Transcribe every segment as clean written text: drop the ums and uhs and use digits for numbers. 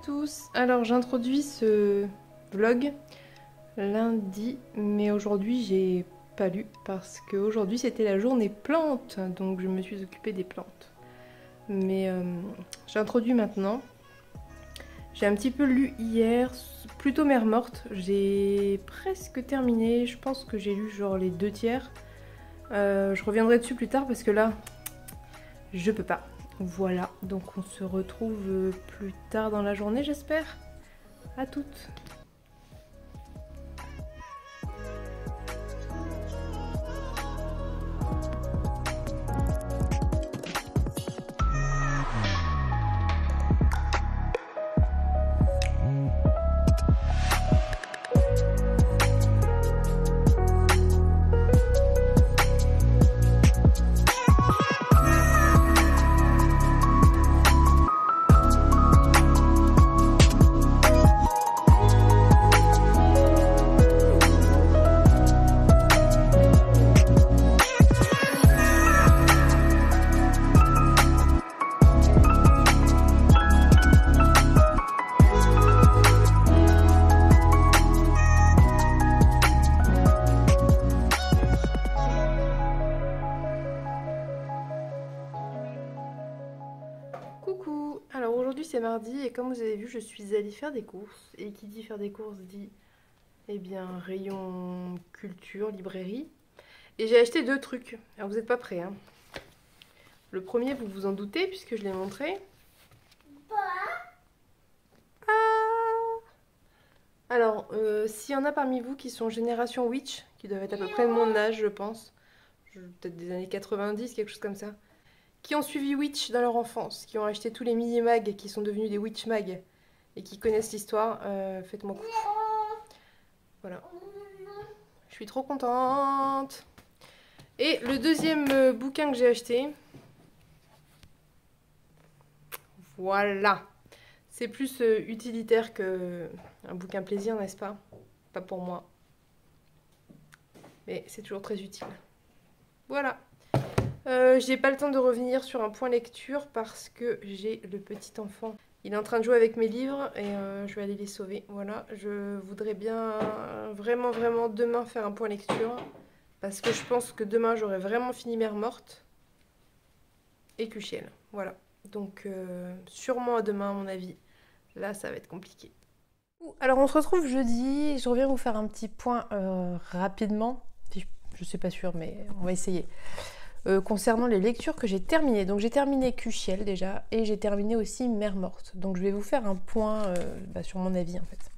tous. Alors j'introduis ce vlog lundi, mais aujourd'hui j'ai pas lu parce qu'aujourd'hui c'était la journée plantes, donc je me suis occupée des plantes. Mais j'introduis maintenant. J'ai un petit peu lu hier, plutôt mer morte. J'ai presque terminé, je pense que j'ai lu genre les 2/3. Je reviendrai dessus plus tard parce que là, je peux pas. Voilà, donc on se retrouve plus tard dans la journée, j'espère. À toutes. Coucou, alors aujourd'hui c'est mardi et comme vous avez vu je suis allée faire des courses et qui dit faire des courses dit eh bien rayon culture, librairie et j'ai acheté 2 trucs, alors vous n'êtes pas prêts hein. Le premier vous vous en doutez puisque je l'ai montré. Alors s'il y en a parmi vous qui sont génération Witch, qui doivent être à peu près de mon âge je pense, peut-être des années 90, quelque chose comme ça, qui ont suivi Witch dans leur enfance, qui ont acheté tous les mini-mags qui sont devenus des Witch Mag et qui connaissent l'histoire, faites-moi coucou. Voilà. Je suis trop contente. Et le deuxième bouquin que j'ai acheté, voilà. C'est plus utilitaire que un bouquin plaisir, n'est-ce pas? Pas pour moi. Mais c'est toujours très utile. Voilà. J'ai pas le temps de revenir sur un point lecture parce que j'ai le petit enfant. Il est en train de jouer avec mes livres et je vais aller les sauver. Voilà, je voudrais bien vraiment demain faire un point lecture parce que je pense que demain j'aurai vraiment fini Mère morte et Cuchiel. Voilà, donc sûrement à demain à mon avis. Là ça va être compliqué. Alors on se retrouve jeudi, je reviens vous faire un petit point rapidement. Je suis pas sûre mais on va essayer. Concernant les lectures que j'ai terminées. Donc j'ai terminé Cuchiel déjà et j'ai terminé aussi Mère morte. Donc je vais vous faire un point sur mon avis en fait.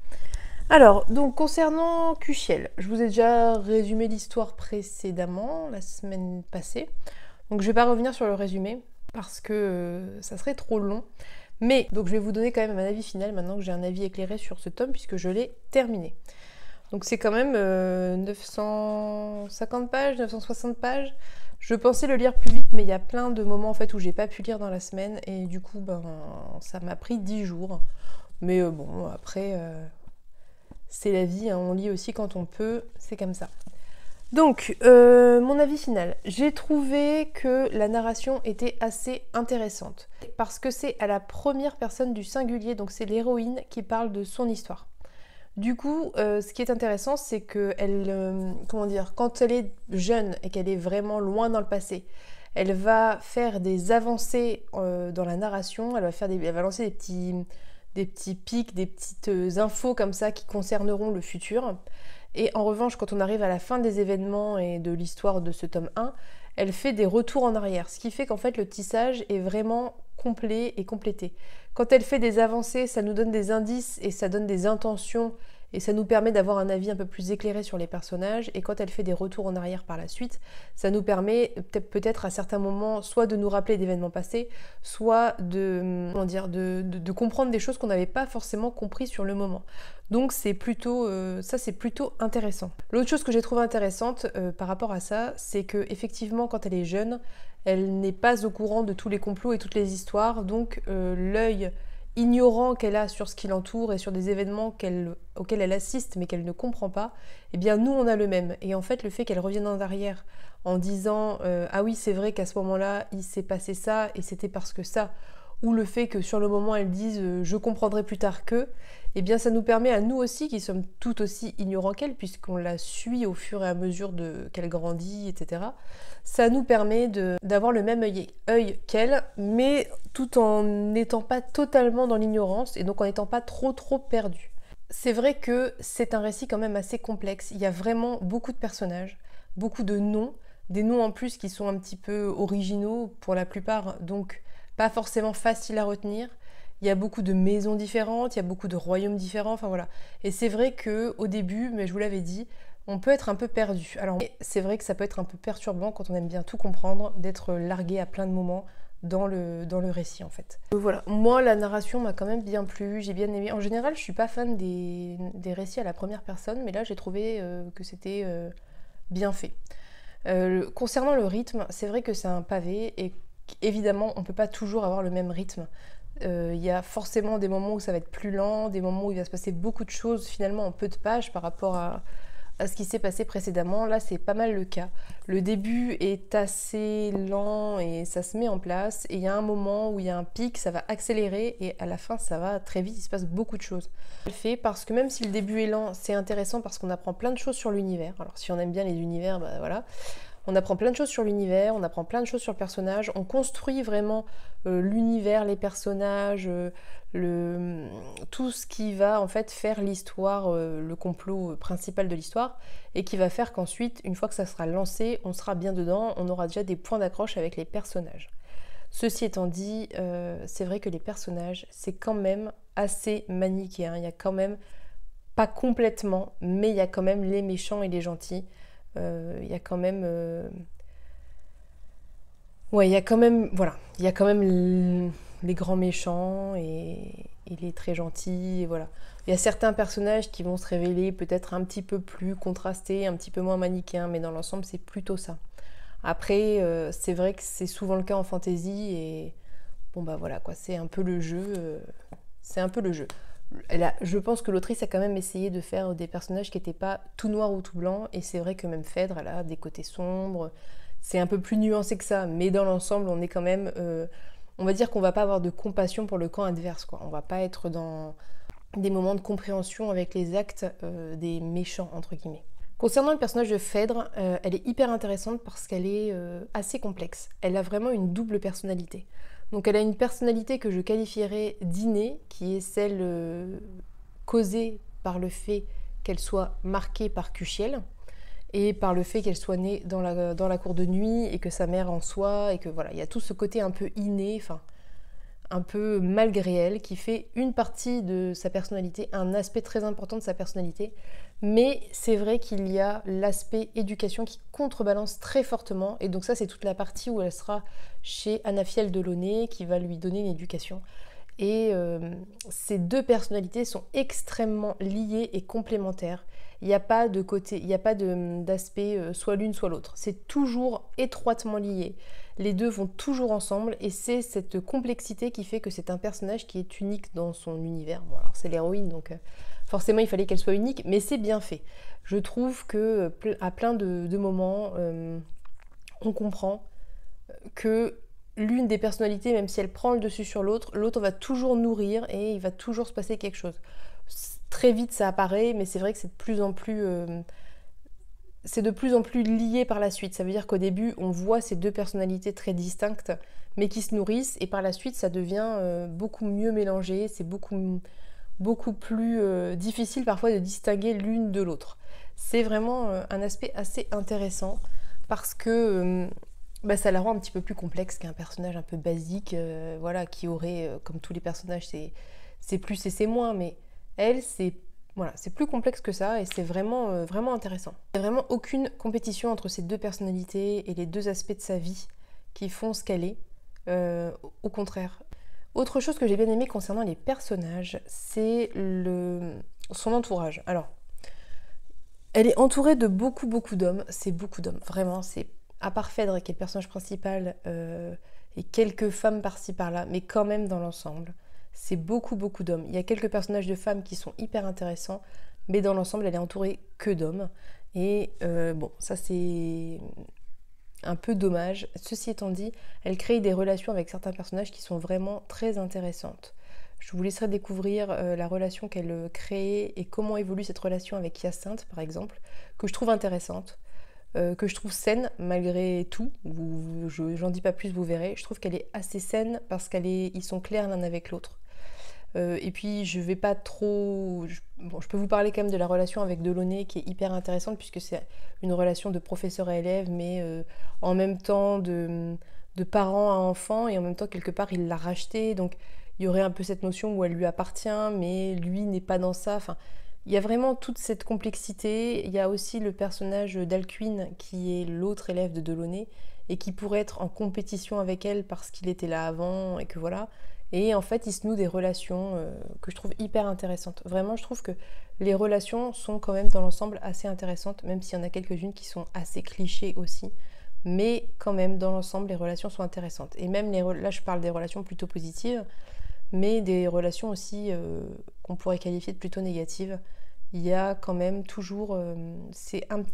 Alors, donc concernant Cuchiel, je vous ai déjà résumé l'histoire précédemment, la semaine passée. Donc je vais pas revenir sur le résumé parce que ça serait trop long. Mais donc je vais vous donner quand même un avis final maintenant que j'ai un avis éclairé sur ce tome puisque je l'ai terminé. Donc c'est quand même 950 pages, 960 pages. Je pensais le lire plus vite, mais il y a plein de moments en fait où j'ai pas pu lire dans la semaine et du coup ça m'a pris 10 jours. Mais bon, après c'est la vie, hein, on lit aussi quand on peut, c'est comme ça. Donc mon avis final, j'ai trouvé que la narration était assez intéressante parce que c'est à la première personne du singulier, donc c'est l'héroïne qui parle de son histoire. Du coup, ce qui est intéressant, c'est que quand elle est jeune et qu'elle est vraiment loin dans le passé, elle va faire des avancées dans la narration, elle va lancer des petits pics, des petites infos comme ça qui concerneront le futur. Et en revanche, quand on arrive à la fin des événements et de l'histoire de ce tome 1, elle fait des retours en arrière, ce qui fait qu'en fait le tissage est vraiment complet et complété. Quand elle fait des avancées, ça nous donne des indices et ça donne des intentions et ça nous permet d'avoir un avis un peu plus éclairé sur les personnages. Et quand elle fait des retours en arrière par la suite, ça nous permet peut-être à certains moments soit de nous rappeler d'événements passés, soit de comprendre des choses qu'on n'avait pas forcément compris sur le moment. Donc c'est plutôt intéressant. L'autre chose que j'ai trouvé intéressante par rapport à ça, c'est que effectivement quand elle est jeune, elle n'est pas au courant de tous les complots et toutes les histoires, donc l'œil ignorant qu'elle a sur ce qui l'entoure et sur des événements auxquels elle assiste mais qu'elle ne comprend pas, eh bien nous on a le même. Et en fait le fait qu'elle revienne en arrière en disant ah oui c'est vrai qu'à ce moment-là il s'est passé ça et c'était parce que ça, ou le fait que sur le moment elles disent je comprendrai plus tard que, eh bien ça nous permet à nous aussi, qui sommes tout aussi ignorants qu'elle, puisqu'on la suit au fur et à mesure qu'elle grandit, etc. Ça nous permet d'avoir le même œil qu'elle, mais tout en n'étant pas totalement dans l'ignorance, et donc en n'étant pas trop perdu. C'est vrai que c'est un récit quand même assez complexe. Il y a vraiment beaucoup de personnages, beaucoup de noms, des noms en plus qui sont un petit peu originaux pour la plupart, donc pas forcément faciles à retenir. Il y a beaucoup de maisons différentes, il y a beaucoup de royaumes différents, enfin voilà. Et c'est vrai qu'au début, mais je vous l'avais dit, on peut être un peu perdu. Alors c'est vrai que ça peut être un peu perturbant quand on aime bien tout comprendre, d'être largué à plein de moments dans le récit en fait. Voilà, moi la narration m'a quand même bien plu, j'ai bien aimé. En général, je suis pas fan des récits à la première personne, mais là j'ai trouvé que c'était bien fait. Concernant le rythme, c'est vrai que c'est un pavé et évidemment on peut pas toujours avoir le même rythme. Il y a forcément des moments où ça va être plus lent, des moments où il va se passer beaucoup de choses finalement en peu de pages par rapport à ce qui s'est passé précédemment. Là, c'est pas mal le cas. Le début est assez lent et ça se met en place. Et il y a un moment où il y a un pic, ça va accélérer et à la fin, ça va très vite. Il se passe beaucoup de choses. Je le fais parce que même si le début est lent, c'est intéressant parce qu'on apprend plein de choses sur l'univers. Alors, si on aime bien les univers, bah voilà. On apprend plein de choses sur l'univers, on apprend plein de choses sur le personnage, on construit vraiment l'univers, les personnages, tout ce qui va en fait faire l'histoire, le complot principal de l'histoire, et qui va faire qu'ensuite, une fois que ça sera lancé, on sera bien dedans, on aura déjà des points d'accroche avec les personnages. Ceci étant dit, c'est vrai que les personnages, c'est quand même assez manichéen, il y a quand même, pas complètement, mais il y a quand même les méchants et les gentils. Il y a quand même ouais, il y a quand même les grands méchants et les très gentils, et voilà. Il y a certains personnages qui vont se révéler peut-être un petit peu plus contrastés, un petit peu moins manichéens, mais dans l'ensemble c'est plutôt ça. Après c'est vrai que c'est souvent le cas en fantasy et bon bah voilà quoi, c'est un peu le jeu, c'est un peu le jeu. Je pense que l'autrice a quand même essayé de faire des personnages qui n'étaient pas tout noirs ou tout blancs, et c'est vrai que même Phèdre, elle a des côtés sombres, c'est un peu plus nuancé que ça, mais dans l'ensemble, on est quand même... on va dire qu'on va pas avoir de compassion pour le camp adverse, quoi. On va pas être dans des moments de compréhension avec les actes des méchants, entre guillemets. Concernant le personnage de Phèdre, elle est hyper intéressante parce qu'elle est assez complexe. Elle a vraiment une double personnalité. Donc elle a une personnalité que je qualifierais d'innée, qui est celle causée par le fait qu'elle soit marquée par Kuchiel et par le fait qu'elle soit née dans la cour de nuit et que sa mère en soit, et que voilà, il y a tout ce côté un peu inné, enfin un peu malgré elle, qui fait une partie de sa personnalité, un aspect très important de sa personnalité. Mais c'est vrai qu'il y a l'aspect éducation qui contrebalance très fortement, et donc ça c'est toute la partie où elle sera chez Anafiel Delaunay qui va lui donner une éducation. Et ces deux personnalités sont extrêmement liées et complémentaires. Il n'y a pas de côté, il n'y a pas d'aspect soit l'une soit l'autre. C'est toujours étroitement lié. Les deux vont toujours ensemble, et c'est cette complexité qui fait que c'est un personnage qui est unique dans son univers. Bon, alors c'est l'héroïne, donc forcément il fallait qu'elle soit unique, mais c'est bien fait. Je trouve que à plein de moments, on comprend que l'une des personnalités, même si elle prend le dessus sur l'autre, l'autre va toujours nourrir et il va toujours se passer quelque chose. Très vite ça apparaît, mais c'est vrai que c'est de plus en plus lié par la suite. Ça veut dire qu'au début, on voit ces deux personnalités très distinctes, mais qui se nourrissent, et par la suite, ça devient beaucoup mieux mélangé, c'est beaucoup plus difficile parfois de distinguer l'une de l'autre. C'est vraiment un aspect assez intéressant, parce que ça la rend un petit peu plus complexe qu'un personnage un peu basique, voilà, qui aurait, comme tous les personnages, c'est plus et c'est moins, mais elle, c'est plus complexe que ça, et c'est vraiment, vraiment intéressant. Il n'y a vraiment aucune compétition entre ces deux personnalités et les deux aspects de sa vie qui font ce qu'elle est. Au contraire. Autre chose que j'ai bien aimé concernant les personnages, c'est son entourage. Alors, elle est entourée de beaucoup d'hommes. C'est beaucoup d'hommes, vraiment. C'est, à part Phèdre, qui est le personnage principal, et quelques femmes par-ci par-là, mais quand même dans l'ensemble, c'est beaucoup d'hommes. Il y a quelques personnages de femmes qui sont hyper intéressants, mais dans l'ensemble, elle est entourée que d'hommes. Et bon, ça c'est un peu dommage. Ceci étant dit, elle crée des relations avec certains personnages qui sont vraiment très intéressantes. Je vous laisserai découvrir la relation qu'elle crée et comment évolue cette relation avec Hyacinthe, par exemple, que je trouve intéressante, que je trouve saine malgré tout. J'en dis pas plus, vous verrez. Je trouve qu'elle est assez saine parce qu'ils sont clairs l'un avec l'autre. Et puis je vais pas trop... Bon, je peux vous parler quand même de la relation avec Delaunay qui est hyper intéressante puisque c'est une relation de professeur à élève mais en même temps de parent à enfant et en même temps quelque part il l'a racheté donc il y aurait un peu cette notion où elle lui appartient mais lui n'est pas dans ça. Enfin, il y a vraiment toute cette complexité. Il y a aussi le personnage d'Alcuin qui est l'autre élève de Delaunay et qui pourrait être en compétition avec elle parce qu'il était là avant et que voilà. Et en fait, il se noue des relations que je trouve hyper intéressantes. Vraiment, je trouve que les relations sont quand même dans l'ensemble assez intéressantes, même s'il y en a quelques-unes qui sont assez clichés aussi. Mais quand même, dans l'ensemble, les relations sont intéressantes. Et même, là, je parle des relations plutôt positives, mais des relations aussi qu'on pourrait qualifier de plutôt négatives. Il y a quand même toujours,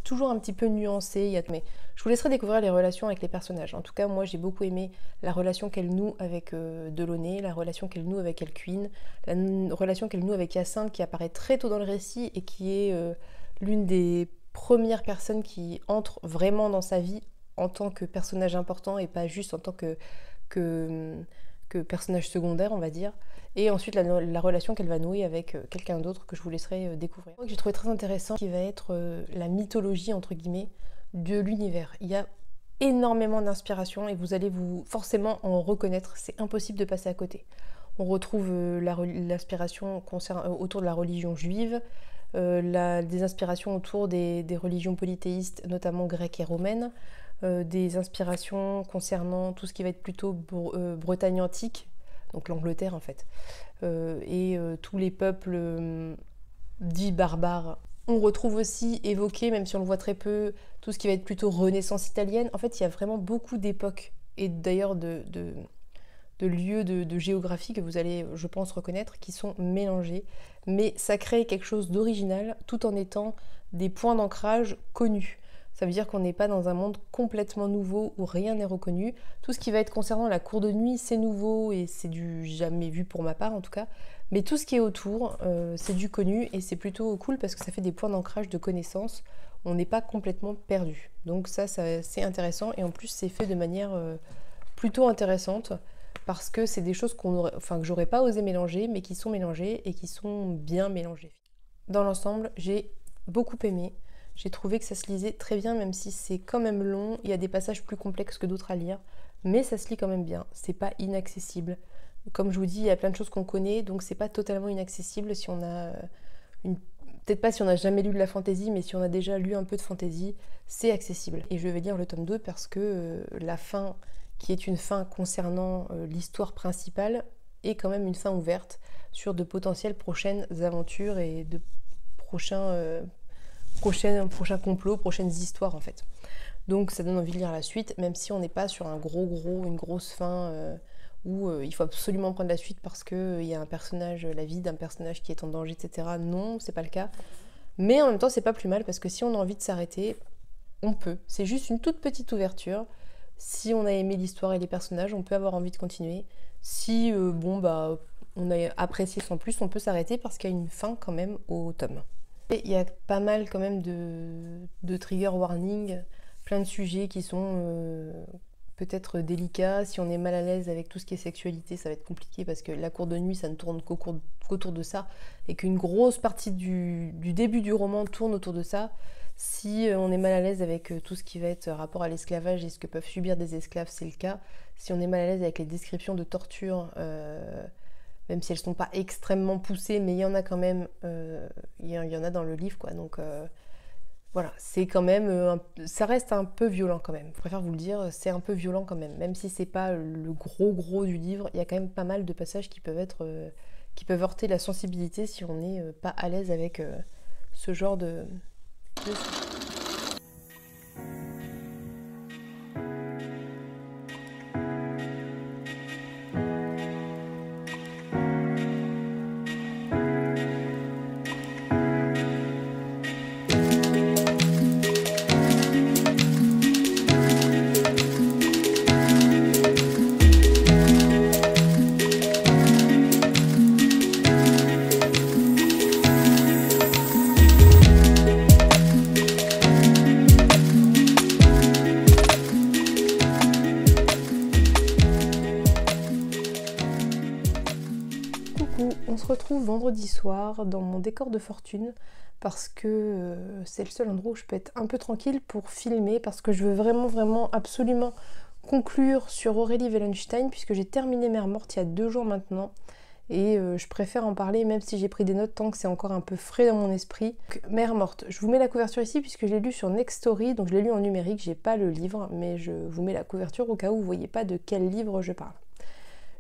toujours un petit peu nuancé. Mais je vous laisserai découvrir les relations avec les personnages. En tout cas, moi, j'ai beaucoup aimé la relation qu'elle noue avec Delaunay, la relation qu'elle noue avec Alcuin, la relation qu'elle noue avec Hyacinthe, qui apparaît très tôt dans le récit et qui est l'une des premières personnes qui entre vraiment dans sa vie en tant que personnage important et pas juste en tant que personnage secondaire, on va dire. Et ensuite la relation qu'elle va nouer avec quelqu'un d'autre que je vous laisserai découvrir. J'ai trouvé très intéressant qui va être la mythologie entre guillemets de l'univers. Il y a énormément d'inspiration et vous allez forcément en reconnaître, c'est impossible de passer à côté. On retrouve l'inspiration autour de la religion juive, des inspirations autour des religions polythéistes, notamment grecques et romaines, des inspirations concernant tout ce qui va être plutôt Bretagne antique, donc l'Angleterre en fait, et tous les peuples dits barbares. On retrouve aussi évoqué, même si on le voit très peu, tout ce qui va être plutôt Renaissance italienne. En fait, il y a vraiment beaucoup d'époques et d'ailleurs de lieux de géographie que vous allez, je pense, reconnaître, qui sont mélangés. Mais ça crée quelque chose d'original tout en étant des points d'ancrage connus. Ça veut dire qu'on n'est pas dans un monde complètement nouveau où rien n'est reconnu. Tout ce qui va être concernant la cour de nuit, c'est nouveau et c'est du jamais vu pour ma part en tout cas. Mais tout ce qui est autour, c'est du connu et c'est plutôt cool parce que ça fait des points d'ancrage de connaissances. On n'est pas complètement perdu. Donc ça c'est intéressant et en plus c'est fait de manière plutôt intéressante parce que c'est des choses que j'aurais pas osé mélanger mais qui sont mélangées et qui sont bien mélangées. Dans l'ensemble, j'ai beaucoup aimé. J'ai trouvé que ça se lisait très bien, même si c'est quand même long. Il y a des passages plus complexes que d'autres à lire, mais ça se lit quand même bien. C'est pas inaccessible. Comme je vous dis, il y a plein de choses qu'on connaît, donc c'est pas totalement inaccessible si on a peut-être pas si on n'a jamais lu de la fantasy, mais si on a déjà lu un peu de fantasy, c'est accessible. Et je vais lire le tome 2 parce que la fin, qui est une fin concernant l'histoire principale, est quand même une fin ouverte sur de potentielles prochaines aventures et de prochains complots, prochaines histoires en fait. Donc ça donne envie de lire la suite, même si on n'est pas sur une grosse fin où il faut absolument prendre la suite parce qu'il y a un personnage, la vie d'un personnage qui est en danger, etc. Non, c'est pas le cas. Mais en même temps, c'est pas plus mal parce que si on a envie de s'arrêter, on peut. C'est juste une toute petite ouverture. Si on a aimé l'histoire et les personnages, on peut avoir envie de continuer. Si on a apprécié sans plus, on peut s'arrêter parce qu'il y a une fin quand même au tome. Et il y a pas mal quand même de trigger warning, plein de sujets qui sont peut-être délicats. Si on est mal à l'aise avec tout ce qui est sexualité, ça va être compliqué parce que la cour de nuit, ça ne tourne qu'autour de ça et qu'une grosse partie du début du roman tourne autour de ça. Si on est mal à l'aise avec tout ce qui va être rapport à l'esclavage et ce que peuvent subir des esclaves, c'est le cas. Si on est mal à l'aise avec les descriptions de torture, même si elles ne sont pas extrêmement poussées, mais il y en a quand même, il y en a dans le livre, quoi. Donc voilà, c'est quand même, ça reste un peu violent quand même. Je préfère vous le dire, c'est un peu violent quand même. Même si c'est pas le gros du livre, il y a quand même pas mal de passages qui peuvent heurter la sensibilité si on n'est pas à l'aise avec ce genre de On se retrouve vendredi soir dans mon décor de fortune parce que c'est le seul endroit où je peux être un peu tranquille pour filmer, parce que je veux vraiment absolument conclure sur Aurélie Wellenstein puisque j'ai terminé Mère morte il y a 2 jours maintenant et je préfère en parler même si j'ai pris des notes tant que c'est encore un peu frais dans mon esprit. Donc, Mère morte, je vous mets la couverture ici puisque je l'ai lu sur Nextory, donc je l'ai lu en numérique, j'ai pas le livre mais je vous mets la couverture au cas où vous voyez pas de quel livre je parle.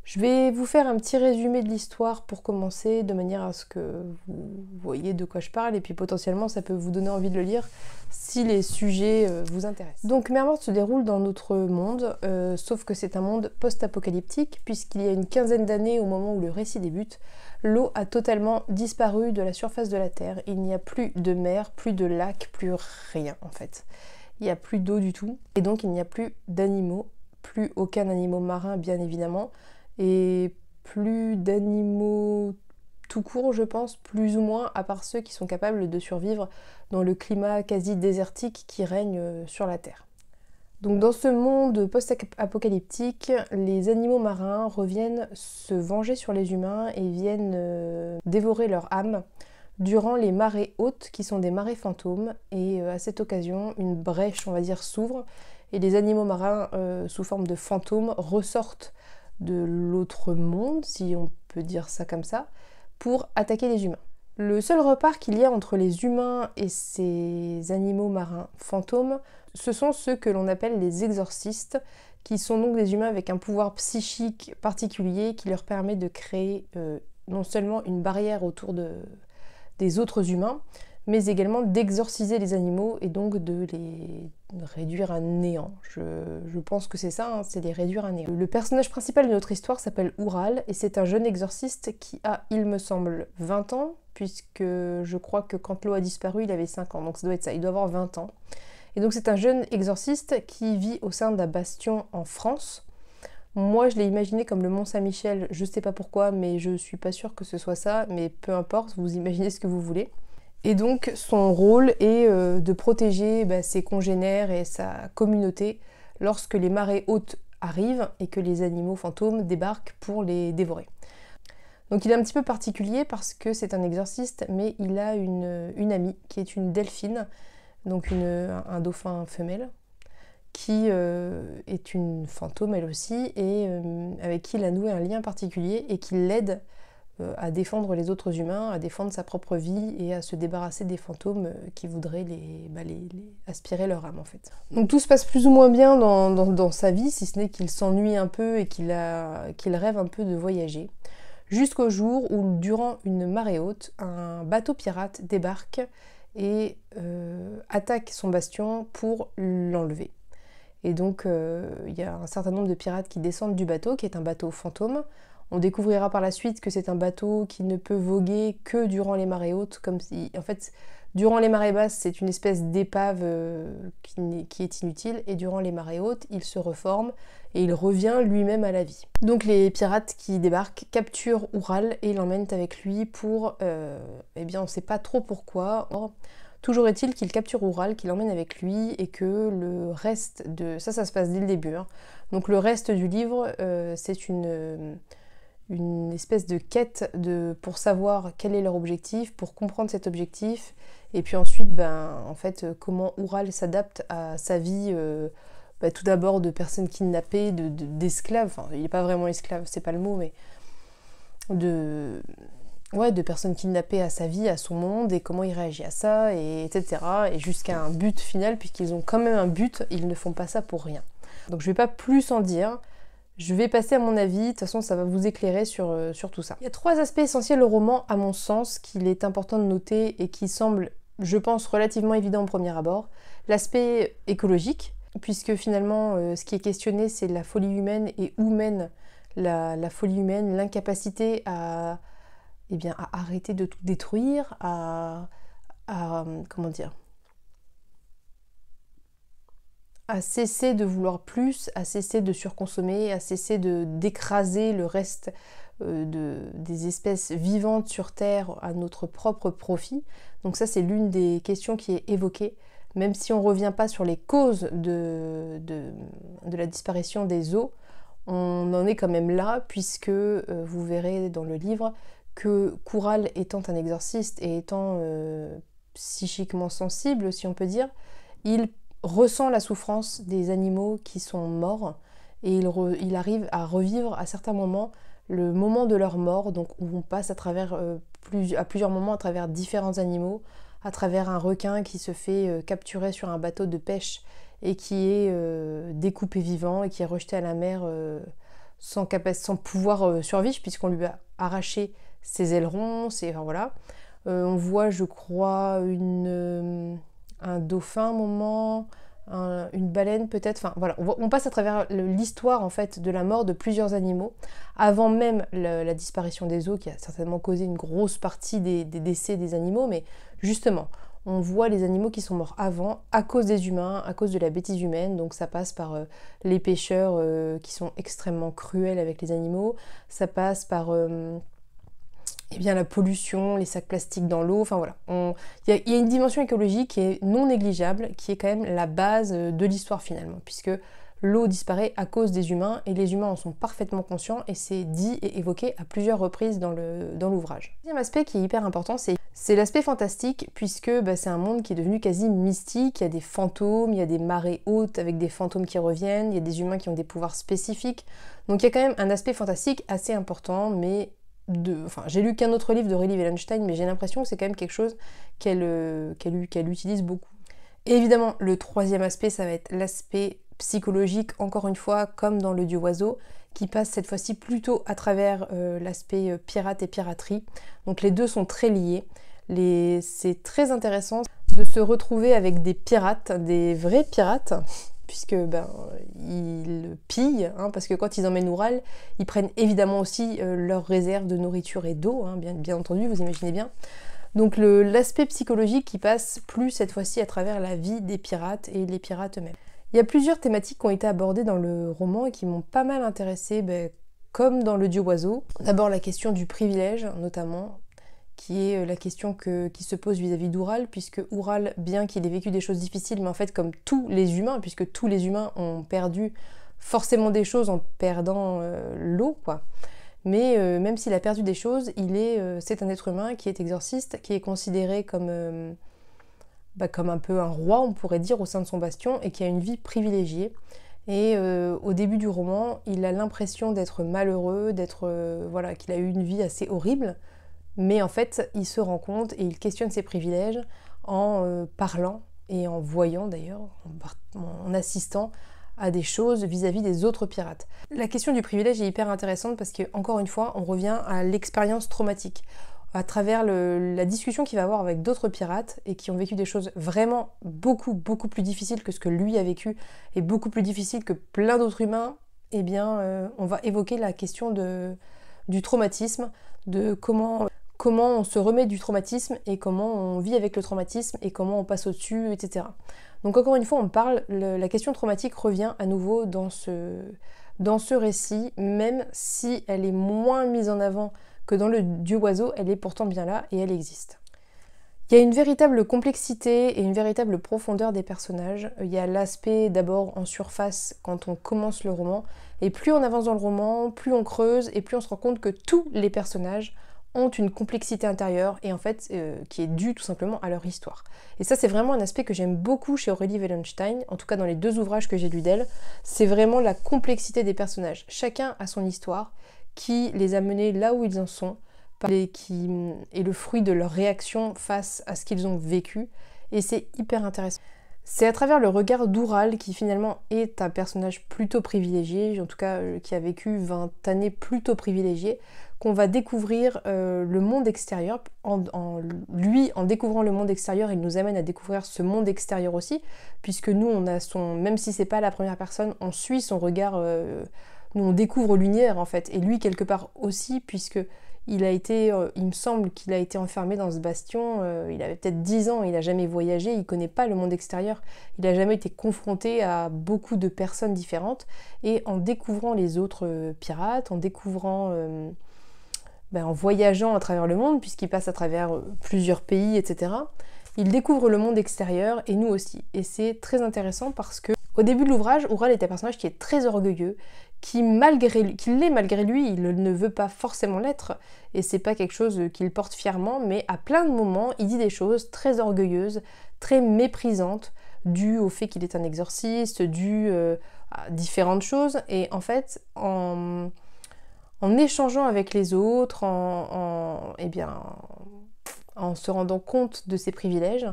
Je vais vous faire un petit résumé de l'histoire pour commencer, de manière à ce que vous voyez de quoi je parle, et puis potentiellement ça peut vous donner envie de le lire si les sujets vous intéressent. Donc Mère morte se déroule dans notre monde, sauf que c'est un monde post-apocalyptique, puisqu'il y a une quinzaine d'années au moment où le récit débute, l'eau a totalement disparu de la surface de la Terre. Il n'y a plus de mer, plus de lac, plus rien en fait. Il n'y a plus d'eau du tout, et donc il n'y a plus d'animaux, plus aucun animal marin bien évidemment, et plus d'animaux tout court, je pense, plus ou moins, à part ceux qui sont capables de survivre dans le climat quasi désertique qui règne sur la Terre. Donc dans ce monde post-apocalyptique, les animaux marins reviennent se venger sur les humains et viennent dévorer leur âme durant les marées hautes qui sont des marées fantômes, et à cette occasion, une brèche, on va dire, s'ouvre et les animaux marins sous forme de fantômes ressortent de l'autre monde, si on peut dire ça comme ça, pour attaquer les humains. Le seul repère qu'il y a entre les humains et ces animaux marins fantômes, ce sont ceux que l'on appelle les exorcistes, qui sont donc des humains avec un pouvoir psychique particulier qui leur permet de créer non seulement une barrière autour des autres humains, mais également d'exorciser les animaux et donc de les réduire à néant. Je pense que c'est ça, hein, c'est les réduire à néant. Le personnage principal de notre histoire s'appelle Oural et c'est un jeune exorciste qui a, il me semble, 20 ans, puisque je crois que quand l'eau a disparu, il avait 5 ans, donc ça doit être ça, il doit avoir 20 ans. Et donc c'est un jeune exorciste qui vit au sein d'un bastion en France. Moi, je l'ai imaginé comme le Mont-Saint-Michel, je sais pas pourquoi, mais je suis pas sûre que ce soit ça, mais peu importe, vous imaginez ce que vous voulez. Et donc son rôle est de protéger ses congénères et sa communauté lorsque les marées hautes arrivent et que les animaux fantômes débarquent pour les dévorer. Donc il est un petit peu particulier parce que c'est un exorciste, mais il a une amie qui est une delphine, donc un dauphin femelle, qui est une fantôme elle aussi, et avec qui il a noué un lien particulier et qui l'aide à défendre les autres humains, à défendre sa propre vie et à se débarrasser des fantômes qui voudraient aspirer leur âme en fait. Donc tout se passe plus ou moins bien dans sa vie, si ce n'est qu'il s'ennuie un peu et qu'il rêve un peu de voyager. Jusqu'au jour où, durant une marée haute, un bateau pirate débarque et attaque son bastion pour l'enlever. Et donc il y a un certain nombre de pirates qui descendent du bateau, qui est un bateau fantôme. On découvrira par la suite que c'est un bateau qui ne peut voguer que durant les marées hautes, comme si, en fait, durant les marées basses, c'est une espèce d'épave qui est inutile, et durant les marées hautes, il se reforme et il revient lui-même à la vie. Donc les pirates qui débarquent capturent Oural et l'emmènent avec lui pour, eh bien on sait pas trop pourquoi. Toujours est-il qu'il capture Oural, qu'il emmène avec lui, et que le reste de... Ça se passe dès le début, hein. Donc le reste du livre, c'est une espèce de quête pour savoir quel est leur objectif, pour comprendre cet objectif, et puis ensuite, en fait, comment Oural s'adapte à sa vie, tout d'abord de personnes kidnappées, d'esclaves, enfin, il n'est pas vraiment esclave, c'est pas le mot, mais de personnes kidnappées à sa vie, à son monde, et comment il réagit à ça, etc. Et jusqu'à un but final, puisqu'ils ont quand même un but, ils ne font pas ça pour rien. Donc je vais pas plus en dire. Je vais passer à mon avis, de toute façon ça va vous éclairer sur tout ça. Il y a 3 aspects essentiels au roman, à mon sens, qu'il est important de noter et qui semblent, je pense, relativement évidents au premier abord. L'aspect écologique, puisque finalement ce qui est questionné c'est la folie humaine et où mène la folie humaine, l'incapacité à arrêter de tout détruire, à cesser de vouloir plus, à cesser de surconsommer, à cesser d'écraser le reste des espèces vivantes sur Terre à notre propre profit. Donc ça, c'est l'une des questions qui est évoquée, même si on ne revient pas sur les causes de la disparition des eaux, on en est quand même là, puisque vous verrez dans le livre que Koural étant un exorciste et étant psychiquement sensible, si on peut dire, il ressent la souffrance des animaux qui sont morts et il arrive à revivre à certains moments le moment de leur mort, donc où on passe à travers à plusieurs moments à travers différents animaux, à travers un requin qui se fait capturer sur un bateau de pêche et qui est découpé vivant et qui est rejeté à la mer sans pouvoir survivre puisqu'on lui a arraché ses ailerons, enfin voilà. On voit, je crois, un dauphin un moment, une baleine peut-être, enfin voilà, on passe à travers l'histoire en fait de la mort de plusieurs animaux, avant même la disparition des eaux qui a certainement causé une grosse partie des décès des animaux, mais justement, on voit les animaux qui sont morts avant, à cause des humains, à cause de la bêtise humaine, donc ça passe par les pêcheurs qui sont extrêmement cruels avec les animaux, ça passe par eh bien, la pollution, les sacs plastiques dans l'eau, enfin voilà. Il y a une dimension écologique qui est non négligeable, qui est quand même la base de l'histoire finalement, puisque l'eau disparaît à cause des humains, et les humains en sont parfaitement conscients, et c'est dit et évoqué à plusieurs reprises dans l'ouvrage. Le deuxième aspect qui est hyper important, c'est l'aspect fantastique, puisque c'est un monde qui est devenu quasi mystique, il y a des fantômes, il y a des marées hautes avec des fantômes qui reviennent, il y a des humains qui ont des pouvoirs spécifiques, donc il y a quand même un aspect fantastique assez important, mais j'ai lu qu'un autre livre de Riley Wallenstein, mais j'ai l'impression que c'est quand même quelque chose qu'elle utilise beaucoup. Et évidemment, le troisième aspect, ça va être l'aspect psychologique, encore une fois, comme dans Le Dieu Oiseau, qui passe cette fois-ci plutôt à travers l'aspect pirate et piraterie. Donc les deux sont très liés. C'est très intéressant de se retrouver avec des pirates, des vrais pirates, puisque ils pillent, parce que quand ils emmènent Oural, ils prennent évidemment aussi leurs réserves de nourriture et d'eau, bien entendu, vous imaginez bien. Donc l'aspect psychologique qui passe plus cette fois-ci à travers la vie des pirates et les pirates eux-mêmes. Il y a plusieurs thématiques qui ont été abordées dans le roman et qui m'ont pas mal intéressée, comme dans Le Dieu Oiseau. D'abord la question du privilège, notamment, qui est la question qui se pose vis-à-vis d'Oural, puisque Oural, bien qu'il ait vécu des choses difficiles, mais en fait comme tous les humains, puisque tous les humains ont perdu forcément des choses en perdant l'eau, quoi. Mais même s'il a perdu des choses, c'est un être humain qui est exorciste, qui est considéré comme un peu un roi, on pourrait dire, au sein de son bastion, et qui a une vie privilégiée. Et au début du roman, il a l'impression d'être malheureux, qu'il a eu une vie assez horrible, mais en fait, il se rend compte et il questionne ses privilèges en parlant et en voyant d'ailleurs, en assistant à des choses vis-à-vis des autres pirates. La question du privilège est hyper intéressante parce que, encore une fois, on revient à l'expérience traumatique. À travers la discussion qu'il va avoir avec d'autres pirates et qui ont vécu des choses vraiment beaucoup, beaucoup plus difficiles que ce que lui a vécu et beaucoup plus difficiles que plein d'autres humains, on va évoquer la question du traumatisme, de comment on se remet du traumatisme et comment on vit avec le traumatisme et comment on passe au-dessus, etc. Donc encore une fois, la question traumatique revient à nouveau dans ce récit, même si elle est moins mise en avant que dans Le Dieu Oiseau, elle est pourtant bien là et elle existe. Il y a une véritable complexité et une véritable profondeur des personnages. Il y a l'aspect d'abord en surface quand on commence le roman, et plus on avance dans le roman, plus on creuse et plus on se rend compte que tous les personnages ont une complexité intérieure et en fait qui est due tout simplement à leur histoire. Et ça c'est vraiment un aspect que j'aime beaucoup chez Aurélie Wallenstein, en tout cas dans les deux ouvrages que j'ai lus d'elle, c'est vraiment la complexité des personnages. Chacun a son histoire qui les a menés là où ils en sont, qui est le fruit de leur réaction face à ce qu'ils ont vécu, et c'est hyper intéressant. C'est à travers le regard d'Oural, qui finalement est un personnage plutôt privilégié, en tout cas qui a vécu 20 années plutôt privilégiées, qu'on va découvrir le monde extérieur. En découvrant le monde extérieur, il nous amène à découvrir ce monde extérieur aussi, puisque nous, on a même si c'est pas la première personne, on suit son regard, nous on découvre l'univers en fait, et lui quelque part aussi, puisque il me semble qu'il a été enfermé dans ce bastion, il avait peut-être 10 ans, il n'a jamais voyagé, il ne connaît pas le monde extérieur, il n'a jamais été confronté à beaucoup de personnes différentes, et en découvrant les autres pirates, en voyageant à travers le monde, puisqu'il passe à travers plusieurs pays, etc., il découvre le monde extérieur, et nous aussi. Et c'est très intéressant parce que au début de l'ouvrage, Oural est un personnage qui est très orgueilleux, qu'il l'est malgré lui, il ne veut pas forcément l'être, et c'est pas quelque chose qu'il porte fièrement, mais à plein de moments, il dit des choses très orgueilleuses, très méprisantes, dues au fait qu'il est un exorciste, dues à différentes choses, et en fait, en échangeant avec les autres, en se rendant compte de ses privilèges,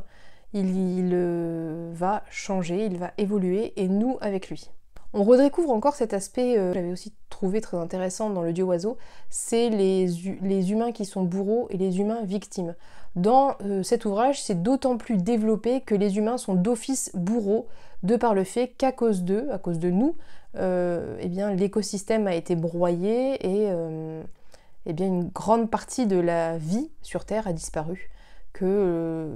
il va changer, il va évoluer, et nous avec lui. On redécouvre encore cet aspect que j'avais aussi trouvé très intéressant dans Le Dieu oiseau, c'est les humains qui sont bourreaux et les humains victimes. Dans cet ouvrage, c'est d'autant plus développé que les humains sont d'office bourreaux, de par le fait qu'à cause d'eux, à cause de nous, l'écosystème a été broyé et une grande partie de la vie sur Terre a disparu, que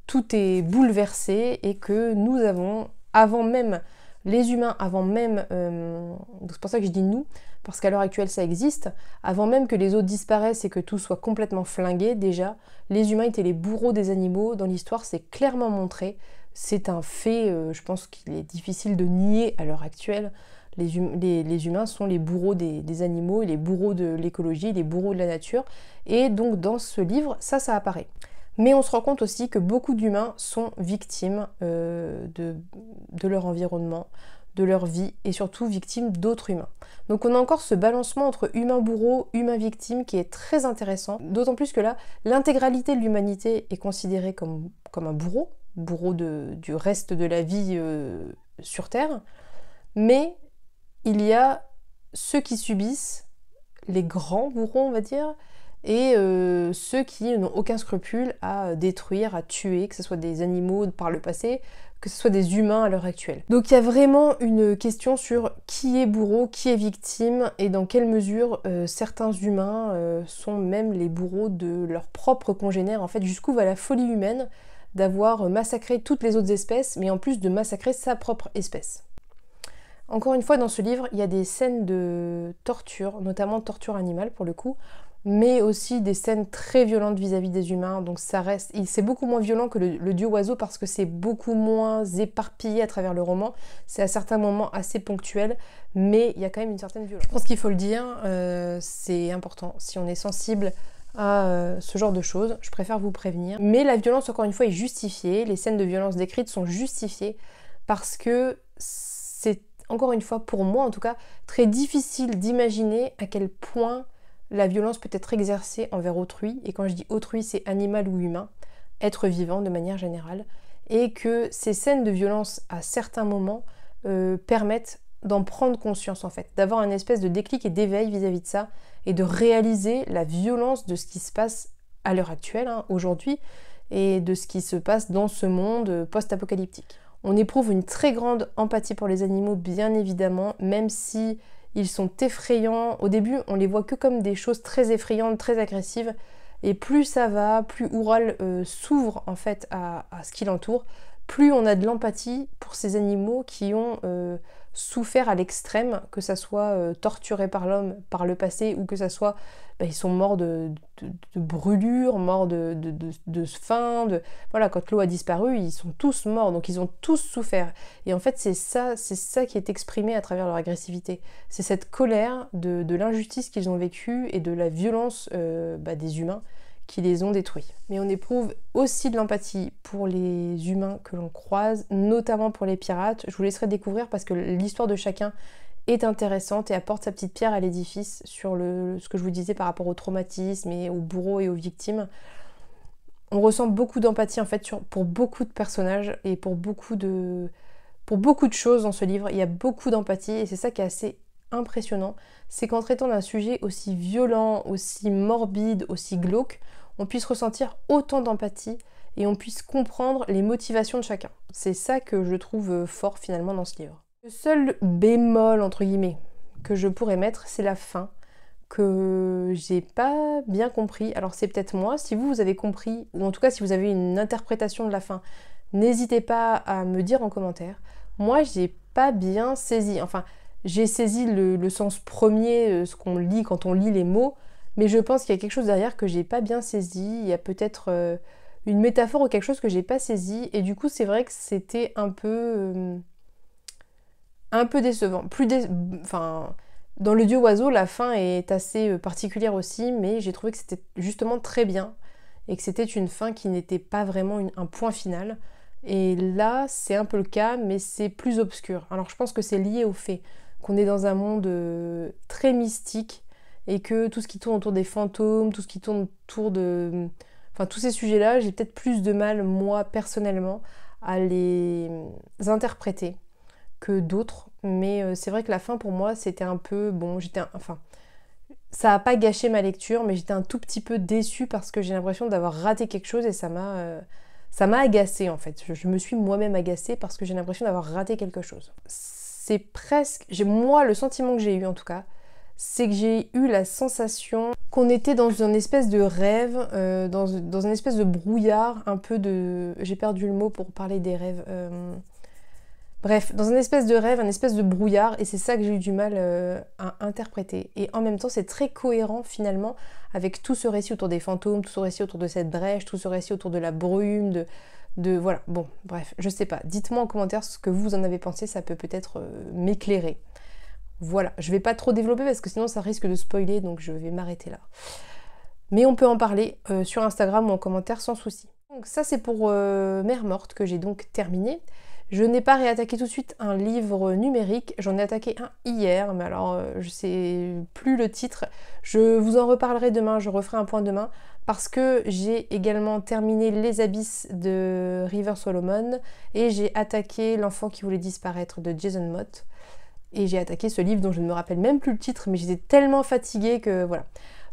tout est bouleversé et que nous avons, avant même les humains, c'est pour ça que je dis nous, parce qu'à l'heure actuelle ça existe, avant même que les autres disparaissent et que tout soit complètement flingué, déjà, les humains étaient les bourreaux des animaux, dans l'histoire c'est clairement montré, c'est un fait, je pense qu'il est difficile de nier à l'heure actuelle, les humains sont les bourreaux des animaux, les bourreaux de l'écologie, les bourreaux de la nature, et donc dans ce livre, ça apparaît. Mais on se rend compte aussi que beaucoup d'humains sont victimes de leur environnement, de leur vie, et surtout victimes d'autres humains. Donc on a encore ce balancement entre humain bourreau, humain victime qui est très intéressant, d'autant plus que là, l'intégralité de l'humanité est considérée comme un bourreau du reste de la vie sur Terre, mais il y a ceux qui subissent, les grands bourreaux on va dire, et ceux qui n'ont aucun scrupule à détruire, à tuer, que ce soit des animaux par le passé, que ce soit des humains à l'heure actuelle. Donc il y a vraiment une question sur qui est bourreau, qui est victime, et dans quelle mesure certains humains sont même les bourreaux de leurs propres congénères, en fait, jusqu'où va la folie humaine d'avoir massacré toutes les autres espèces, mais en plus de massacrer sa propre espèce. Encore une fois, dans ce livre, il y a des scènes de torture, notamment torture animale pour le coup, mais aussi des scènes très violentes vis-à-vis des humains, donc c'est beaucoup moins violent que le Dieu oiseau parce que c'est beaucoup moins éparpillé à travers le roman, c'est à certains moments assez ponctuel, mais il y a quand même une certaine violence. Je pense qu'il faut le dire, c'est important, si on est sensible à ce genre de choses, je préfère vous prévenir. Mais la violence, encore une fois, est justifiée, les scènes de violence décrites sont justifiées parce que c'est, encore une fois, pour moi en tout cas, très difficile d'imaginer à quel point la violence peut être exercée envers autrui, et quand je dis autrui, c'est animal ou humain, être vivant de manière générale, et que ces scènes de violence, à certains moments, permettent d'en prendre conscience en fait, d'avoir un espèce de déclic et d'éveil vis-à-vis de ça, et de réaliser la violence de ce qui se passe à l'heure actuelle, aujourd'hui, et de ce qui se passe dans ce monde post-apocalyptique. On éprouve une très grande empathie pour les animaux, bien évidemment, même si ils sont effrayants. Au début, on les voit que comme des choses très effrayantes, très agressives. Et plus ça va, plus Oural s'ouvre en fait à ce qui l'entoure, plus on a de l'empathie pour ces animaux qui ont souffert à l'extrême, que ça soit torturés par l'homme par le passé, ou que ça soit ils sont morts de brûlures, morts de faim, voilà, quand l'eau a disparu, ils sont tous morts, donc ils ont tous souffert. Et en fait, c'est ça qui est exprimé à travers leur agressivité. C'est cette colère de l'injustice qu'ils ont vécue et de la violence des humains qui les ont détruits. Mais on éprouve aussi de l'empathie pour les humains que l'on croise, notamment pour les pirates. Je vous laisserai découvrir parce que l'histoire de chacun est intéressante et apporte sa petite pierre à l'édifice sur ce que je vous disais par rapport au traumatisme et aux bourreaux et aux victimes. On ressent beaucoup d'empathie en fait pour beaucoup de personnages et pour beaucoup de choses dans ce livre. Il y a beaucoup d'empathie et c'est ça qui est assez impressionnant, c'est qu'en traitant d'un sujet aussi violent, aussi morbide, aussi glauque, on puisse ressentir autant d'empathie et on puisse comprendre les motivations de chacun. C'est ça que je trouve fort finalement dans ce livre. Le seul bémol, entre guillemets, que je pourrais mettre, c'est la fin, que j'ai pas bien compris. Alors c'est peut-être moi, si vous avez compris, ou en tout cas si vous avez une interprétation de la fin, n'hésitez pas à me dire en commentaire. Moi, j'ai pas bien saisi, enfin, j'ai saisi le sens premier, ce qu'on lit quand on lit les mots, mais je pense qu'il y a quelque chose derrière que j'ai pas bien saisi, il y a peut-être une métaphore ou quelque chose que j'ai pas saisi, et du coup c'est vrai que c'était un peu un peu décevant. Enfin, dans Le Dieu oiseau, la fin est assez particulière aussi, mais j'ai trouvé que c'était justement très bien et que c'était une fin qui n'était pas vraiment un point final. Et là, c'est un peu le cas, mais c'est plus obscur. Alors je pense que c'est lié au fait qu'on est dans un monde très mystique et que tout ce qui tourne autour des fantômes, tout ce qui tourne autour de... Enfin, tous ces sujets-là, j'ai peut-être plus de mal, moi, personnellement, à les interpréter que d'autres. Mais c'est vrai que la fin, pour moi, c'était un peu... Bon, enfin, ça n'a pas gâché ma lecture, mais j'étais un tout petit peu déçue parce que j'ai l'impression d'avoir raté quelque chose et ça m'a agacée, en fait. Je me suis moi-même agacée parce que j'ai l'impression d'avoir raté quelque chose. C'est presque... Moi, le sentiment que j'ai eu, en tout cas, c'est que j'ai eu la sensation qu'on était dans une espèce de rêve, dans une espèce de brouillard, un peu de... J'ai perdu le mot pour parler des rêves. Bref, dans une espèce de rêve, une espèce de brouillard, et c'est ça que j'ai eu du mal à interpréter. Et en même temps, c'est très cohérent finalement avec tout ce récit autour des fantômes, tout ce récit autour de cette brèche, tout ce récit autour de la brume, voilà. Bon, bref, je sais pas. Dites-moi en commentaire ce que vous en avez pensé, ça peut peut-être m'éclairer. Voilà, je vais pas trop développer parce que sinon ça risque de spoiler, donc je vais m'arrêter là. Mais on peut en parler sur Instagram ou en commentaire sans souci. Donc ça c'est pour Mère Morte que j'ai donc terminé. Je n'ai pas réattaqué tout de suite un livre numérique, j'en ai attaqué un hier, mais alors je sais plus le titre. Je vous en reparlerai demain, je referai un point demain, parce que j'ai également terminé Les Abysses de River Solomon, et j'ai attaqué L'enfant qui voulait disparaître de Jason Mott. Et j'ai attaqué ce livre dont je ne me rappelle même plus le titre, mais j'étais tellement fatiguée que voilà.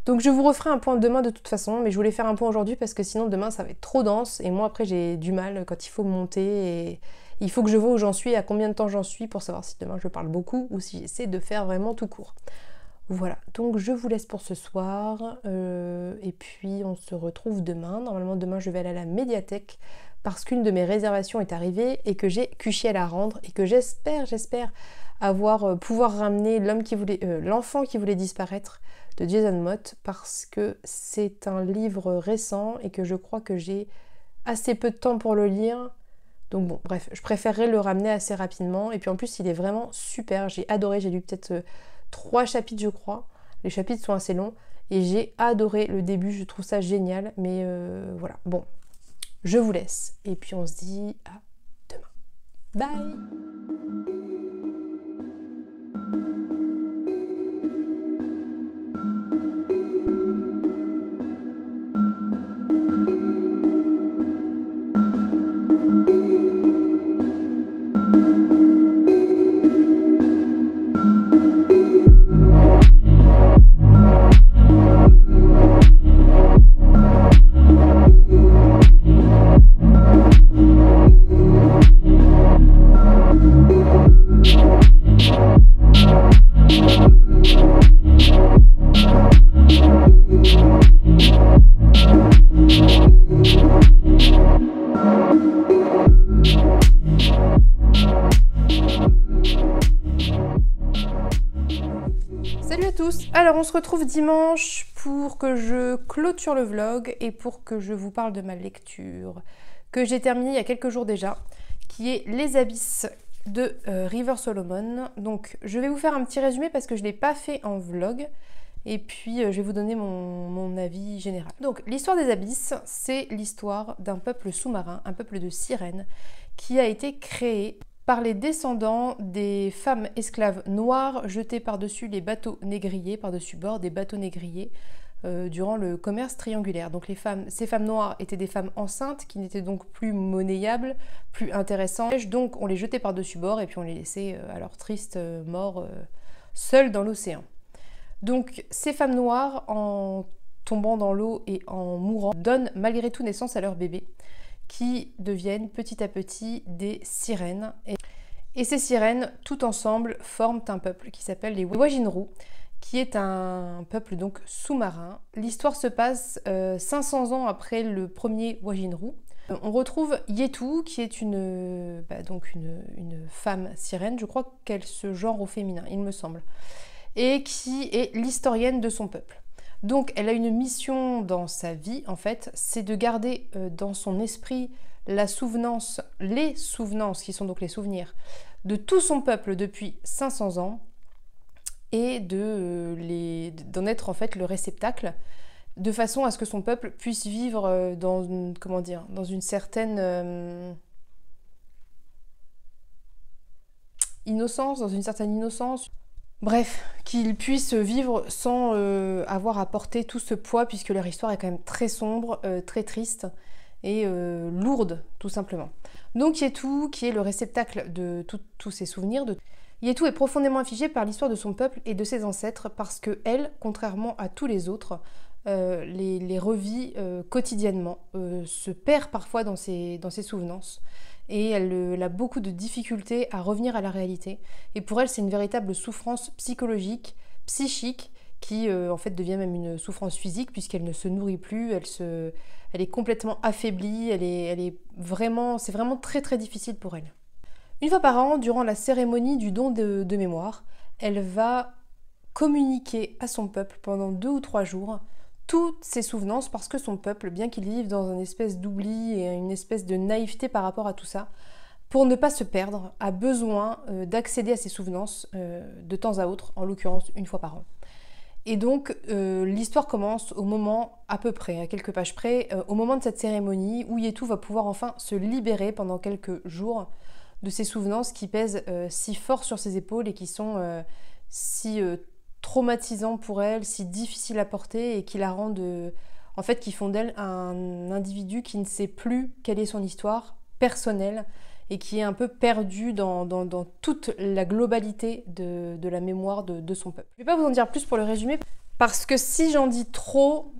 Donc je vous referai un point demain de toute façon, mais je voulais faire un point aujourd'hui parce que sinon demain ça va être trop dense, et moi après j'ai du mal quand il faut monter, et il faut que je vois où j'en suis, à combien de temps j'en suis, pour savoir si demain je parle beaucoup ou si j'essaie de faire vraiment tout court. Voilà, donc je vous laisse pour ce soir, et puis on se retrouve demain. Normalement demain je vais aller à la médiathèque, parce qu'une de mes réservations est arrivée, et que j'ai QCL à rendre, et que j'espère pouvoir ramener l'enfant qui voulait disparaître de Jason Mott, parce que c'est un livre récent et que je crois que j'ai assez peu de temps pour le lire. Donc bon, bref, je préférerais le ramener assez rapidement. Et puis en plus, il est vraiment super. J'ai adoré, j'ai lu peut-être 3 chapitres, je crois. Les chapitres sont assez longs. Et j'ai adoré le début, je trouve ça génial. Mais voilà, bon, je vous laisse. Et puis on se dit à demain. Bye! Salut à tous! Alors on se retrouve dimanche pour que je clôture le vlog et pour que je vous parle de ma lecture que j'ai terminée il y a quelques jours déjà, qui est Les Abysses de River Solomon. Donc je vais vous faire un petit résumé parce que je ne l'ai pas fait en vlog, et puis je vais vous donner mon avis général. Donc l'histoire des Abysses, c'est l'histoire d'un peuple sous-marin, un peuple de sirènes, qui a été créé par les descendants des femmes esclaves noires jetées par-dessus les bateaux négriers, par-dessus bord des bateaux négriers, durant le commerce triangulaire. Donc ces femmes noires étaient des femmes enceintes qui n'étaient donc plus monnayables, plus intéressantes. Donc on les jetait par-dessus bord et puis on les laissait à leur triste mort seules dans l'océan. Donc ces femmes noires, en tombant dans l'eau et en mourant, donnent malgré tout naissance à leurs bébés, qui deviennent petit à petit des sirènes. Et ces sirènes, tout ensemble, forment un peuple qui s'appelle les Wajinru, qui est un peuple donc sous-marin. L'histoire se passe 500 ans après le premier Wajinru. On retrouve Yetu, qui est une femme sirène, je crois qu'elle se genre au féminin, il me semble, et qui est l'historienne de son peuple. Donc elle a une mission dans sa vie, en fait, c'est de garder dans son esprit les souvenances qui sont donc les souvenirs de tout son peuple depuis 500 ans et d'en être en fait le réceptacle, de façon à ce que son peuple puisse vivre dans une, comment dire, dans une certaine innocence. Bref, qu'ils puissent vivre sans avoir à porter tout ce poids, puisque leur histoire est quand même très sombre, très triste et lourde, tout simplement. Donc Yetu, qui est le réceptacle de tous ces souvenirs, Yetu est profondément affligée par l'histoire de son peuple et de ses ancêtres, parce que elle, contrairement à tous les autres, les revit quotidiennement, se perd parfois dans ses souvenances. Et elle a beaucoup de difficultés à revenir à la réalité. Et pour elle, c'est une véritable souffrance psychologique, psychique, qui en fait devient même une souffrance physique, puisqu'elle ne se nourrit plus, elle est complètement affaiblie, c'est vraiment très très difficile pour elle. Une fois par an, durant la cérémonie du don de mémoire, elle va communiquer à son peuple pendant 2 ou 3 jours toutes ses souvenances, parce que son peuple, bien qu'il vive dans une espèce d'oubli et une espèce de naïveté par rapport à tout ça, pour ne pas se perdre, a besoin d'accéder à ses souvenances de temps à autre, en l'occurrence une fois par an. Et donc l'histoire commence au moment, à peu près, à quelques pages près, au moment de cette cérémonie, où Yetu va pouvoir enfin se libérer pendant quelques jours de ces souvenances qui pèsent si fort sur ses épaules et qui sont si traumatisants pour elle, si difficiles à porter, et qui la rendent, en fait, qui font d'elle un individu qui ne sait plus quelle est son histoire personnelle et qui est un peu perdu dans toute la globalité de la mémoire de son peuple. Je ne vais pas vous en dire plus pour le résumer, parce que si j'en dis trop,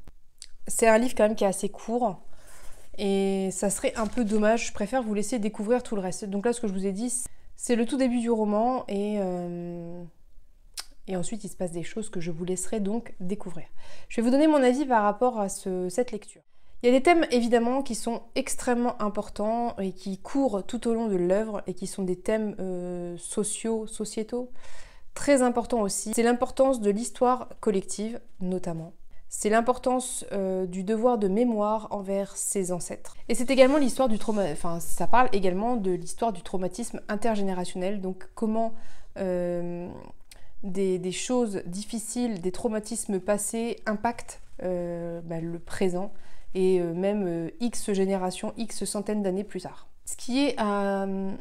c'est un livre quand même qui est assez court, et ça serait un peu dommage. Je préfère vous laisser découvrir tout le reste. Donc là, ce que je vous ai dit, c'est le tout début du roman, et ensuite il se passe des choses que je vous laisserai donc découvrir. Je vais vous donner mon avis par rapport à cette lecture. Il y a des thèmes évidemment qui sont extrêmement importants et qui courent tout au long de l'œuvre, et qui sont des thèmes sociétaux, très importants aussi. C'est l'importance de l'histoire collective notamment. C'est l'importance du devoir de mémoire envers ses ancêtres. Et c'est également l'histoire du traumatisme, enfin ça parle également de l'histoire du traumatisme intergénérationnel, donc comment des choses difficiles, des traumatismes passés impactent le présent, et même X générations, X centaines d'années plus tard. Ce qui est un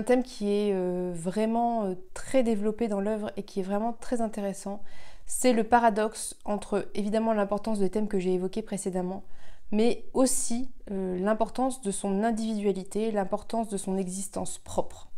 thème qui est vraiment très développé dans l'œuvre et qui est vraiment très intéressant, c'est le paradoxe entre évidemment l'importance des thèmes que j'ai évoqués précédemment, mais aussi l'importance de son individualité, l'importance de son existence propre.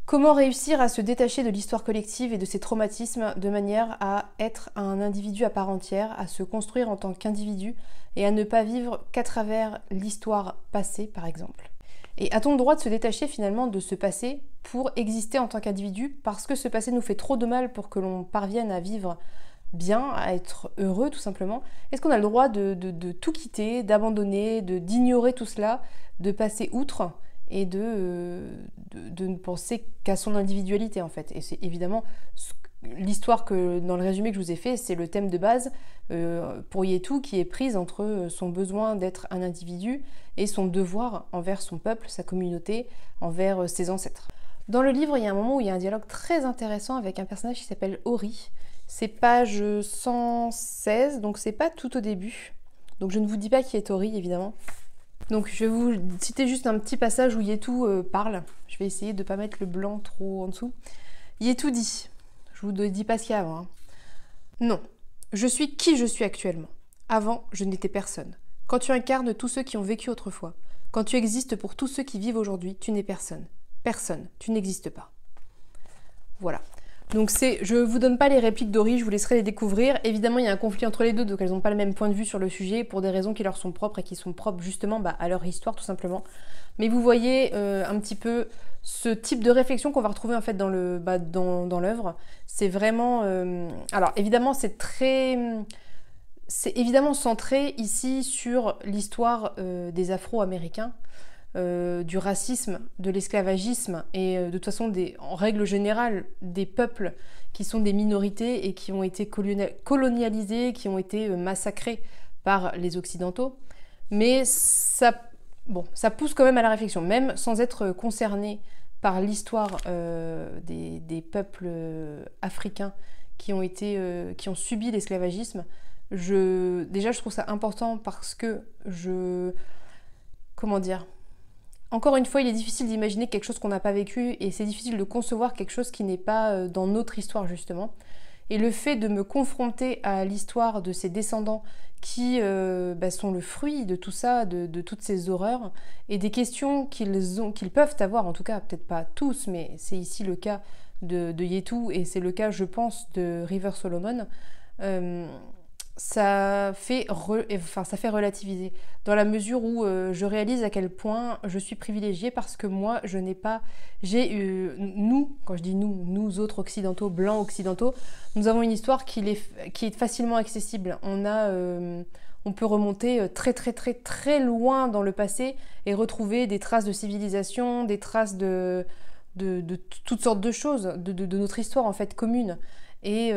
Comment réussir à se détacher de l'histoire collective et de ses traumatismes de manière à être un individu à part entière, à se construire en tant qu'individu et à ne pas vivre qu'à travers l'histoire passée par exemple. Et a-t-on le droit de se détacher finalement de ce passé pour exister en tant qu'individu, parce que ce passé nous fait trop de mal pour que l'on parvienne à vivre bien, à être heureux tout simplement? Est-ce qu'on a le droit de tout quitter, d'abandonner, d'ignorer tout cela, de passer outre et de ne penser qu'à son individualité en fait? Et c'est évidemment l'histoire que, dans le résumé que je vous ai fait, c'est le thème de base pour Yetu, qui est prise entre son besoin d'être un individu et son devoir envers son peuple, sa communauté, envers ses ancêtres. Dans le livre, il y a un moment où il y a un dialogue très intéressant avec un personnage qui s'appelle Ori. C'est page 116, donc c'est pas tout au début. Donc je ne vous dis pas qui est Ori, évidemment. Donc je vais vous citer juste un petit passage où Yetu parle. Je vais essayer de ne pas mettre le blanc trop en dessous. Yetu dit, je vous dis pas ce qu'il y a avant, hein. Non, je suis qui je suis actuellement. Avant, je n'étais personne. Quand tu incarnes tous ceux qui ont vécu autrefois, quand tu existes pour tous ceux qui vivent aujourd'hui, tu n'es personne. Personne, tu n'existes pas. Voilà. Donc je vous donne pas les répliques d'Ori, je vous laisserai les découvrir. Évidemment, il y a un conflit entre les deux, donc elles n'ont pas le même point de vue sur le sujet, pour des raisons qui leur sont propres et qui sont propres justement à leur histoire tout simplement. Mais vous voyez un petit peu ce type de réflexion qu'on va retrouver en fait dans l'œuvre. C'est vraiment... alors évidemment, c'est évidemment centré ici sur l'histoire des Afro-Américains, du racisme, de l'esclavagisme et de toute façon, en règle générale, des peuples qui sont des minorités et qui ont été colonialisés, qui ont été massacrés par les Occidentaux. Mais ça pousse quand même à la réflexion, même sans être concerné par l'histoire des peuples africains qui ont subi l'esclavagisme. Déjà, je trouve ça important parce que comment dire? Encore une fois, il est difficile d'imaginer quelque chose qu'on n'a pas vécu et c'est difficile de concevoir quelque chose qui n'est pas dans notre histoire, justement. Et le fait de me confronter à l'histoire de ces descendants qui sont le fruit de tout ça, de toutes ces horreurs, et des questions qu'ils peuvent avoir, en tout cas, peut-être pas tous, mais c'est ici le cas de Yetu, et c'est le cas, je pense, de River Solomon, ça fait relativiser, dans la mesure où je réalise à quel point je suis privilégiée parce que moi, je n'ai pas... nous, quand je dis nous autres occidentaux, blancs occidentaux, nous avons une histoire qui est facilement accessible. On peut remonter très très très très loin dans le passé et retrouver des traces de civilisation, des traces de toutes sortes de choses, de notre histoire en fait commune. Et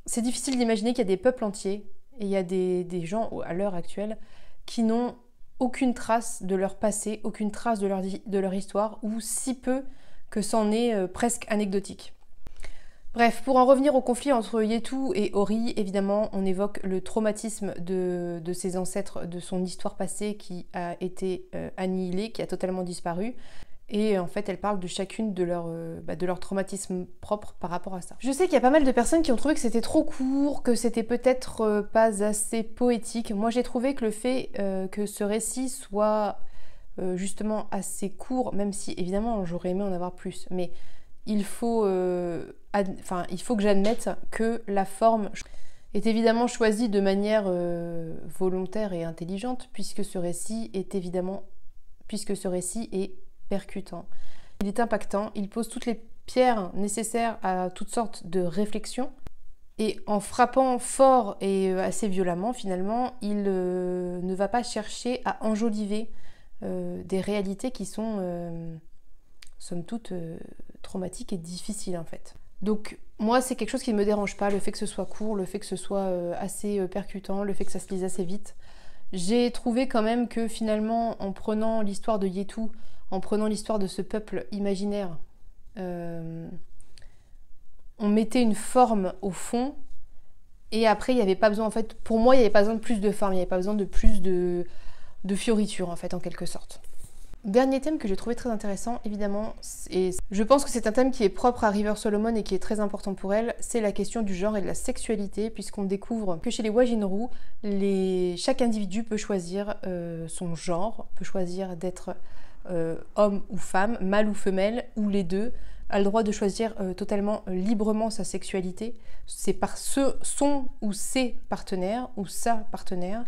c'est difficile d'imaginer qu'il y a des peuples entiers, et il y a des gens à l'heure actuelle qui n'ont aucune trace de leur passé, aucune trace de leur histoire, ou si peu que c'en est presque anecdotique. Bref, pour en revenir au conflit entre Yetu et Ori, évidemment, on évoque le traumatisme de ses ancêtres, de son histoire passée qui a été annihilée, qui a totalement disparu. Et en fait, elle parle de chacune de leur traumatisme propre par rapport à ça. Je sais qu'il y a pas mal de personnes qui ont trouvé que c'était trop court, que c'était peut-être pas assez poétique. Moi, j'ai trouvé que le fait que ce récit soit justement assez court, même si évidemment j'aurais aimé en avoir plus, mais il faut que j'admette que la forme est évidemment choisie de manière volontaire et intelligente, puisque ce récit est percutant. Il est impactant, il pose toutes les pierres nécessaires à toutes sortes de réflexions, et en frappant fort et assez violemment finalement, il ne va pas chercher à enjoliver des réalités qui sont somme toute traumatiques et difficiles en fait. Donc moi c'est quelque chose qui ne me dérange pas, le fait que ce soit court, le fait que ce soit assez percutant, le fait que ça se lise assez vite. J'ai trouvé quand même que finalement en prenant l'histoire de Yetu, en prenant l'histoire de ce peuple imaginaire, on mettait une forme au fond, et après il n'y avait pas besoin, en fait, pour moi il n'y avait pas besoin de plus de forme, il n'y avait pas besoin de plus de fioritures en fait, en quelque sorte. Dernier thème que j'ai trouvé très intéressant, évidemment, et je pense que c'est un thème qui est propre à River Solomon et qui est très important pour elle, c'est la question du genre et de la sexualité, puisqu'on découvre que chez les Wajinru, chaque individu peut choisir son genre, peut choisir d'être homme ou femme, mâle ou femelle, ou les deux, a le droit de choisir totalement librement sa sexualité. C'est par son ou ses partenaires, ou sa partenaire.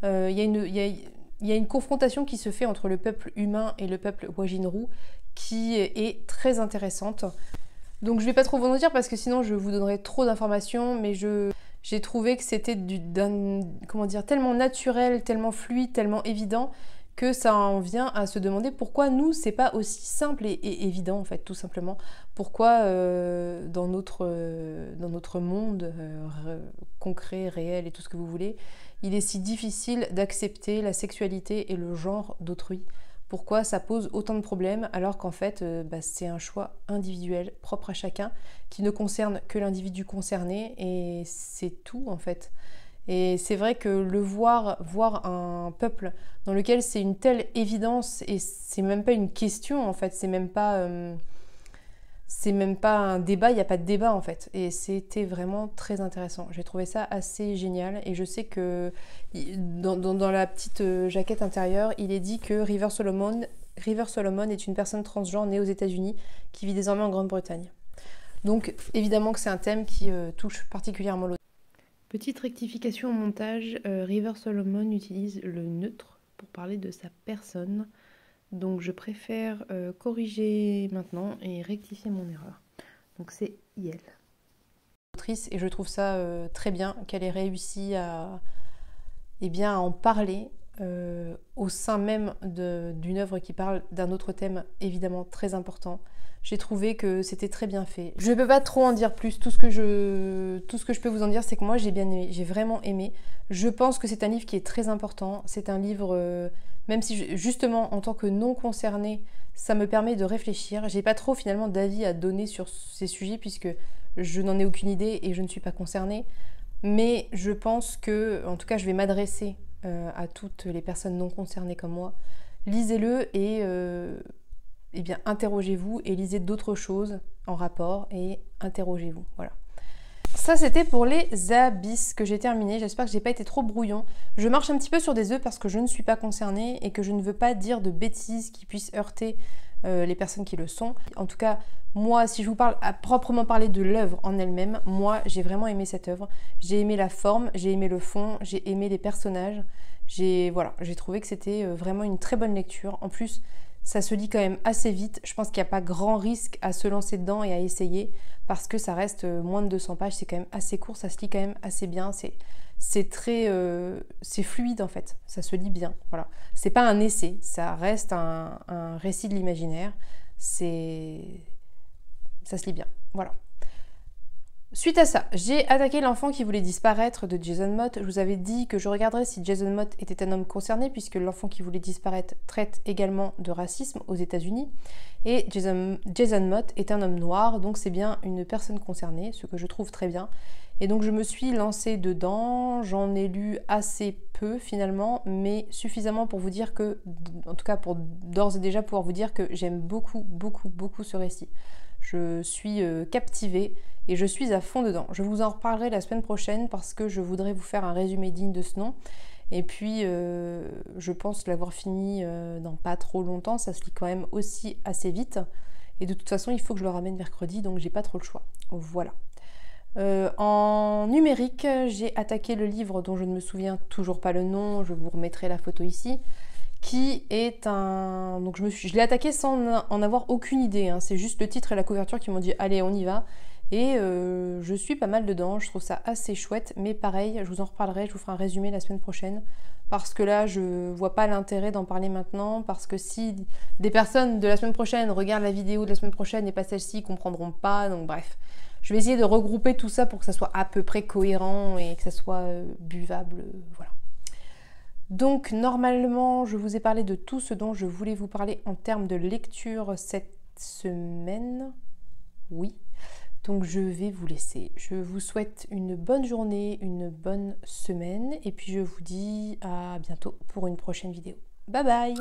Il y a une confrontation qui se fait entre le peuple humain et le peuple Wajinru qui est très intéressante. Donc je vais pas trop vous en dire parce que sinon je vous donnerai trop d'informations, mais j'ai trouvé que c'était tellement naturel, tellement fluide, tellement évident, que ça en vient à se demander pourquoi nous c'est pas aussi simple et évident en fait, tout simplement. Pourquoi dans notre monde concret, réel et tout ce que vous voulez, il est si difficile d'accepter la sexualité et le genre d'autrui. Pourquoi ça pose autant de problèmes alors qu'en fait c'est un choix individuel propre à chacun qui ne concerne que l'individu concerné, et c'est tout en fait. Et c'est vrai que voir un peuple dans lequel c'est une telle évidence, et c'est même pas une question en fait, c'est même pas un débat, il n'y a pas de débat en fait. Et c'était vraiment très intéressant. J'ai trouvé ça assez génial, et je sais que dans la petite jaquette intérieure, il est dit que River Solomon est une personne transgenre née aux États-Unis qui vit désormais en Grande-Bretagne. Donc évidemment que c'est un thème qui touche particulièrement l'auteur. Petite rectification au montage, River Solomon utilise le neutre pour parler de sa personne. Donc je préfère corriger maintenant et rectifier mon erreur. Donc c'est Yel. Et je trouve ça très bien qu'elle ait réussi à en parler au sein même d'une œuvre qui parle d'un autre thème évidemment très important. J'ai trouvé que c'était très bien fait. Je ne peux pas trop en dire plus, tout ce que je peux vous en dire, c'est que moi j'ai bien aimé, j'ai vraiment aimé. Je pense que c'est un livre qui est très important, c'est un livre, même si justement en tant que non concernée, ça me permet de réfléchir. J'ai pas trop finalement d'avis à donner sur ces sujets puisque je n'en ai aucune idée et je ne suis pas concernée. Mais je pense que, en tout cas, je vais m'adresser à toutes les personnes non concernées comme moi. Lisez-le et eh bien, interrogez-vous et lisez d'autres choses en rapport et interrogez-vous. Voilà. Ça, c'était pour les abysses que j'ai terminé. J'espère que j'ai pas été trop brouillon. Je marche un petit peu sur des œufs parce que je ne suis pas concernée et que je ne veux pas dire de bêtises qui puissent heurter les personnes qui le sont. En tout cas, moi, si je vous parle à proprement parler de l'œuvre en elle-même, moi, j'ai vraiment aimé cette œuvre. J'ai aimé la forme, j'ai aimé le fond, j'ai aimé les personnages. J'ai trouvé que c'était vraiment une très bonne lecture. En plus, ça se lit quand même assez vite. Je pense qu'il n'y a pas grand risque à se lancer dedans et à essayer parce que ça reste moins de 200 pages. C'est quand même assez court, ça se lit quand même assez bien. C'est très... c'est fluide en fait, ça se lit bien. Voilà. C'est pas un essai, ça reste un récit de l'imaginaire. Ça se lit bien. Voilà. Suite à ça, j'ai attaqué L'enfant qui voulait disparaître de Jason Mott. Je vous avais dit que je regarderais si Jason Mott était un homme concerné puisque L'enfant qui voulait disparaître traite également de racisme aux États-Unis. Et Jason Mott est un homme noir, donc c'est bien une personne concernée, ce que je trouve très bien. Et donc je me suis lancée dedans, j'en ai lu assez peu finalement, mais suffisamment pour vous dire que, en tout cas pour d'ores et déjà pouvoir vous dire que j'aime beaucoup, beaucoup, beaucoup ce récit. Je suis captivée et je suis à fond dedans. Je vous en reparlerai la semaine prochaine parce que je voudrais vous faire un résumé digne de ce nom. Et puis, je pense l'avoir fini dans pas trop longtemps. Ça se lit quand même aussi assez vite. Et de toute façon, il faut que je le ramène mercredi, donc j'ai pas trop le choix. Voilà. En numérique, j'ai attaqué le livre dont je ne me souviens toujours pas le nom. Je vous remettrai la photo ici. Qui est un... Donc je l'ai attaqué sans en avoir aucune idée. Hein. C'est juste le titre et la couverture qui m'ont dit « Allez, on y va ». Et je suis pas mal dedans, je trouve ça assez chouette, mais pareil, je vous en reparlerai, je vous ferai un résumé la semaine prochaine, parce que là, je vois pas l'intérêt d'en parler maintenant, parce que si des personnes de la semaine prochaine regardent la vidéo de la semaine prochaine et pas celle-ci, ils comprendront pas, donc bref. Je vais essayer de regrouper tout ça pour que ça soit à peu près cohérent et que ça soit buvable, voilà. Donc normalement, je vous ai parlé de tout ce dont je voulais vous parler en termes de lecture cette semaine, oui. Donc je vais vous laisser. Je vous souhaite une bonne journée, une bonne semaine et puis je vous dis à bientôt pour une prochaine vidéo. Bye bye!